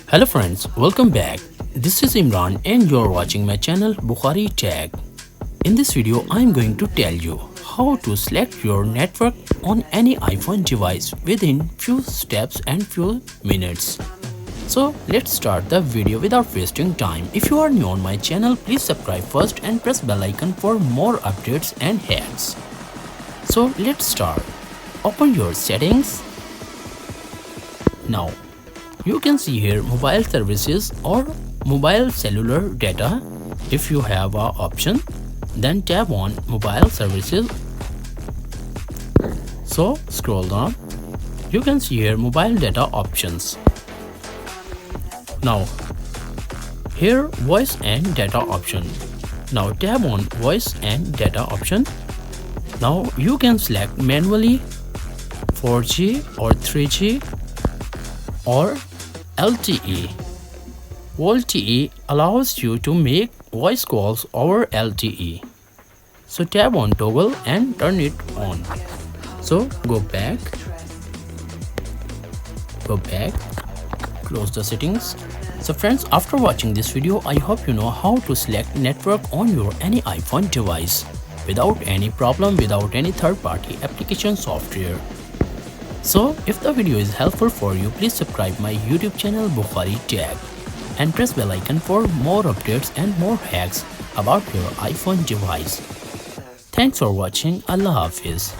Hello friends, welcome back. This is Imran and you're watching my channel Bukhari Tech. In this video, I'm going to tell you how to select your network on any iPhone device within few steps and few minutes. So let's start the video without wasting time. If you are new on my channel, please subscribe first and press bell icon for more updates and hacks. So let's start. Open your settings. Now you can see here mobile services or mobile cellular data. If you have an option, then tap on mobile services. So scroll down. You can see here mobile data options. Now here voice and data option. Now tap on voice and data option. Now you can select manually 4G or 3G or LTE. LTE allows you to make voice calls over LTE. So tap on toggle and turn it on. So go back, close the settings. So friends, after watching this video, I hope you know how to select network on your any iPhone device without any problem, without any third-party application software. So if the video is helpful for you, please subscribe my YouTube channel Bukhari Tech and press bell icon for more updates and more hacks about your iPhone device. Thanks for watching. Allah Hafiz.